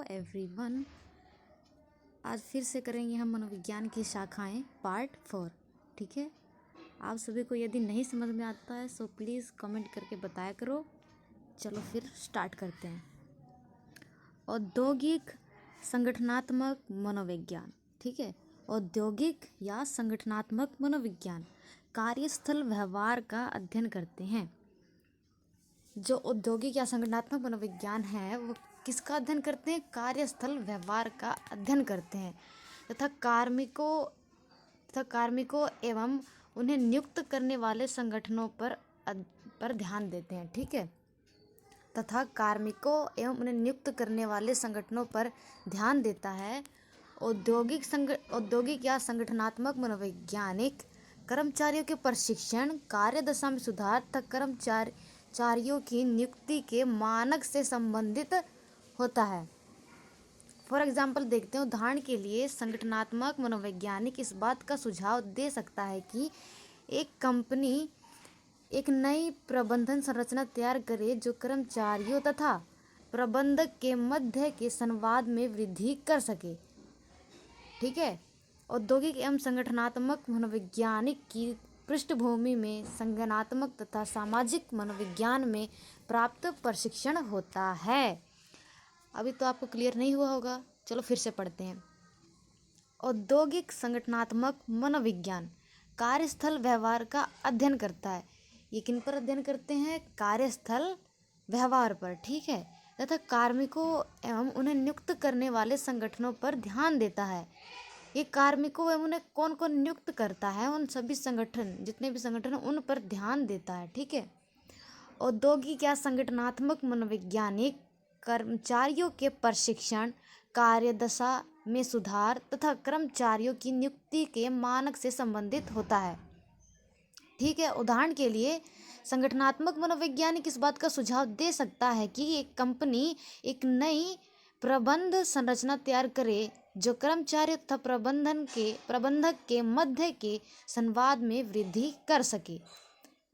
Everyone, आज फिर से करेंगे हम मनोविज्ञान की शाखाएं पार्ट 4। ठीक है, आप सभी को यदि नहीं समझ में आता है सो प्लीज़ कमेंट करके बताया करो। चलो फिर स्टार्ट करते हैं। औद्योगिक संगठनात्मक मनोविज्ञान। ठीक है, औद्योगिक या संगठनात्मक मनोविज्ञान कार्यस्थल व्यवहार का अध्ययन करते हैं। जो औद्योगिक या संगठनात्मक मनोविज्ञान है वो किसका अध्ययन करते हैं? कार्यस्थल व्यवहार का अध्ययन करते हैं तथा कार्मिकों एवं उन्हें नियुक्त करने वाले संगठनों पर ध्यान देते हैं। ठीक है, तथा कार्मिकों एवं उन्हें नियुक्त करने वाले संगठनों पर ध्यान देता है। औद्योगिक या संगठनात्मक मनोवैज्ञानिक कर्मचारियों के प्रशिक्षण, कार्यदशा में सुधार तथा कर्मचारियों की नियुक्ति के मानक से संबंधित होता है। फॉर एग्जाम्पल देखते हैं, उदाहरण के लिए संगठनात्मक मनोवैज्ञानिक इस बात का सुझाव दे सकता है कि एक कंपनी एक नई प्रबंधन संरचना तैयार करे जो कर्मचारियों तथा प्रबंधक के मध्य के संवाद में वृद्धि कर सके। ठीक है, औद्योगिक एवं संगठनात्मक मनोवैज्ञानिक की पृष्ठभूमि में संज्ञानात्मक तथा सामाजिक मनोविज्ञान में प्राप्त प्रशिक्षण होता है। अभी तो आपको क्लियर नहीं हुआ होगा, चलो फिर से पढ़ते हैं। औद्योगिक संगठनात्मक मनोविज्ञान कार्यस्थल व्यवहार का अध्ययन करता है। ये किन पर अध्ययन करते हैं? कार्यस्थल व्यवहार पर। ठीक है, तथा कार्मिकों एवं उन्हें नियुक्त करने वाले संगठनों पर ध्यान देता है। ये कार्मिकों एवं उन्हें कौन कौन नियुक्त करता है, उन सभी संगठन, जितने भी संगठन हैं उन पर ध्यान देता है। ठीक है, औद्योगिक या संगठनात्मक मनोवैज्ञानिक कर्मचारियों के प्रशिक्षण, कार्यदशा में सुधार तथा कर्मचारियों की नियुक्ति के मानक से संबंधित होता है। ठीक है, उदाहरण के लिए संगठनात्मक मनोवैज्ञानिक इस बात का सुझाव दे सकता है कि एक कंपनी एक नई प्रबंध संरचना तैयार करे जो कर्मचारियों तथा प्रबंधक के मध्य के संवाद में वृद्धि कर सके।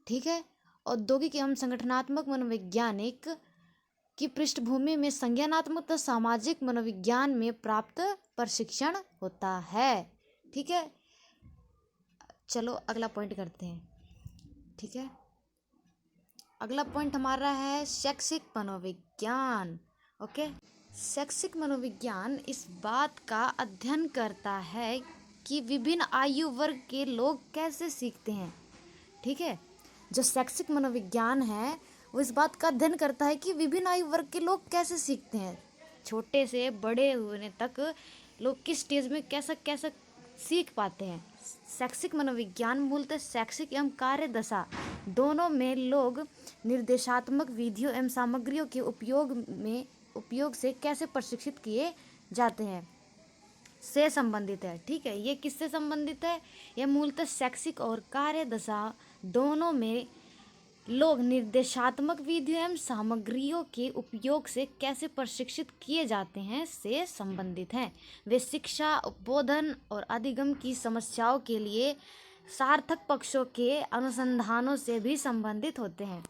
ठीक है, औद्योगिक एवं संगठनात्मक मनोवैज्ञानिक की पृष्ठभूमि में संज्ञानात्मक तथा सामाजिक मनोविज्ञान में प्राप्त प्रशिक्षण होता है। ठीक है, चलो अगला पॉइंट करते हैं। ठीक है, अगला पॉइंट हमारा है शैक्षिक मनोविज्ञान। ओके, शैक्षिक मनोविज्ञान इस बात का अध्ययन करता है कि विभिन्न आयु वर्ग के लोग कैसे सीखते हैं। ठीक है, जो शैक्षिक मनोविज्ञान है वो इस बात का अध्ययन करता है कि विभिन्न आयु वर्ग के लोग कैसे सीखते हैं। छोटे से बड़े होने तक लोग किस स्टेज में कैसा कैसा सीख पाते हैं। शैक्षिक मनोविज्ञान मूलतः शैक्षिक एवं कार्यदशा दोनों में लोग निर्देशात्मक विधियों एवं सामग्रियों के उपयोग से कैसे प्रशिक्षित किए जाते हैं से संबंधित है। ठीक है, ये किससे संबंधित है? यह मूलतः शैक्षिक और कार्यदशा दोनों में लोग निर्देशात्मक विधियों एवं सामग्रियों के उपयोग से कैसे प्रशिक्षित किए जाते हैं से संबंधित हैं। वे शिक्षा, उद्बोधन और अधिगम की समस्याओं के लिए सार्थक पक्षों के अनुसंधानों से भी संबंधित होते हैं।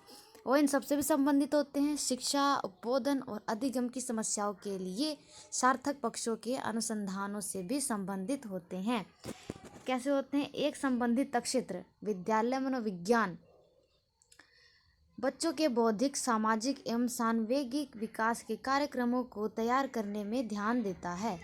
वो इन सबसे भी संबंधित होते हैं। शिक्षा, उद्बोधन और अधिगम की समस्याओं के लिए सार्थक पक्षों के अनुसंधानों से भी संबंधित होते हैं। कैसे होते हैं? एक संबंधित क्षेत्र विद्यालय मनोविज्ञान बच्चों के बौद्धिक, सामाजिक एवं सांवेगिक विकास के कार्यक्रमों को तैयार करने में ध्यान देता है।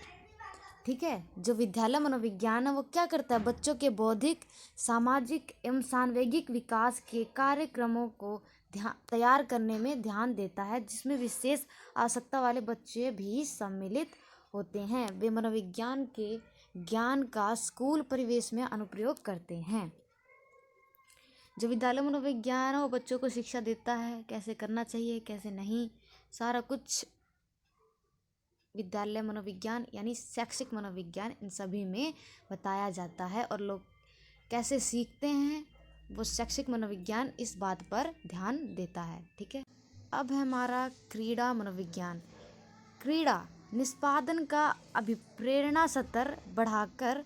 ठीक है, जो विद्यालय मनोविज्ञान है वो क्या करता है? बच्चों के बौद्धिक, सामाजिक एवं सांवेगिक विकास के कार्यक्रमों को तैयार करने में ध्यान देता है, जिसमें विशेष आवश्यकता वाले बच्चे भी सम्मिलित होते हैं। वे मनोविज्ञान के ज्ञान का स्कूल परिवेश में अनुप्रयोग करते हैं। जो विद्यालय मनोविज्ञान है वो बच्चों को शिक्षा देता है, कैसे करना चाहिए कैसे नहीं, सारा कुछ विद्यालय मनोविज्ञान यानी शैक्षिक मनोविज्ञान इन सभी में बताया जाता है। और लोग कैसे सीखते हैं वो शैक्षिक मनोविज्ञान इस बात पर ध्यान देता है। ठीक है, अब है हमारा क्रीड़ा मनोविज्ञान। क्रीड़ा निष्पादन का अभिप्रेरणा स्तर बढ़ाकर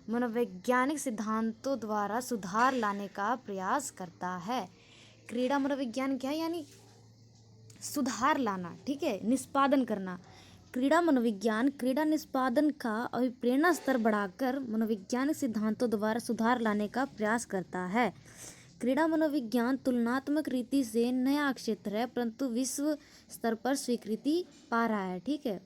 मनोवैज्ञानिक सिद्धांतों द्वारा सुधार लाने का प्रयास करता है। क्रीड़ा मनोविज्ञान क्या है? यानी सुधार लाना। ठीक है, निष्पादन करना। क्रीड़ा मनोविज्ञान क्रीड़ा निष्पादन का अभिप्रेरणा स्तर बढ़ाकर मनोवैज्ञानिक सिद्धांतों द्वारा सुधार लाने का प्रयास करता है। क्रीड़ा मनोविज्ञान तुलनात्मक रीति से नया क्षेत्र है, परंतु विश्व स्तर पर स्वीकृति पा रहा है। ठीक है,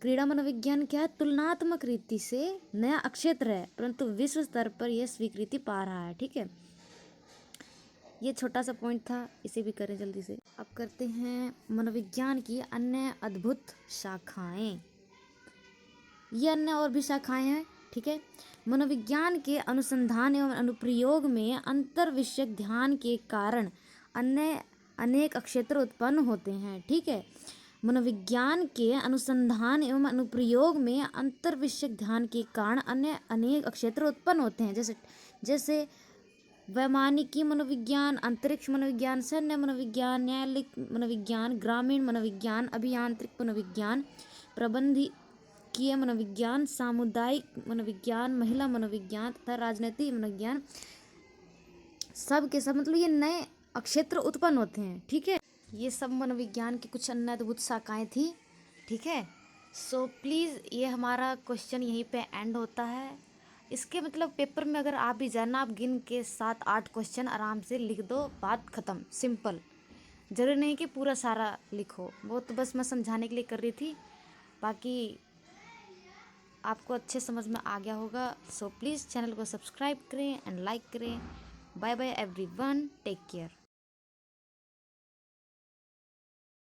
क्रीड़ा मनोविज्ञान क्या है? तुलनात्मक रीति से नया क्षेत्र है, परंतु विश्व स्तर पर यह स्वीकृति पा रहा है। ठीक है, ये छोटा सा पॉइंट था, इसे भी करें जल्दी से। अब करते हैं मनोविज्ञान की अन्य अद्भुत शाखाएं। ये अन्य और भी शाखाएं हैं। ठीक है, मनोविज्ञान के अनुसंधान एवं अनुप्रयोग में अंतर विषयक ध्यान के कारण अन्य अनेक क्षेत्र उत्पन्न होते हैं। ठीक है, मनोविज्ञान के अनुसंधान एवं अनुप्रयोग में अंतर विषयक ध्यान के कारण अन्य अनेक क्षेत्र उत्पन्न होते हैं, जैसे वैमानिकी मनोविज्ञान, अंतरिक्ष मनोविज्ञान, सैन्य मनोविज्ञान, न्यायालयिक मनोविज्ञान, ग्रामीण मनोविज्ञान, अभियांत्रिक मनोविज्ञान, प्रबंधकीय मनोविज्ञान, सामुदायिक मनोविज्ञान, महिला मनोविज्ञान तथा राजनीतिक मनोविज्ञान। सब के सब मतलब ये नए क्षेत्र उत्पन्न होते हैं। ठीक है, ये सब मनोविज्ञान की कुछ अन्य अद्भुत शाखाएं थी। ठीक है, सो प्लीज़ ये हमारा क्वेश्चन यहीं पे एंड होता है। इसके मतलब पेपर में अगर आप भी जाना, आप गिन के 7-8 क्वेश्चन आराम से लिख दो, बात ख़त्म, सिंपल। ज़रूरी नहीं कि पूरा सारा लिखो, वो तो बस मैं समझाने के लिए कर रही थी, बाकी आपको अच्छे समझ में आ गया होगा। सो प्लीज़ चैनल को सब्सक्राइब करें एंड लाइक करें। Bye bye everyone, take care.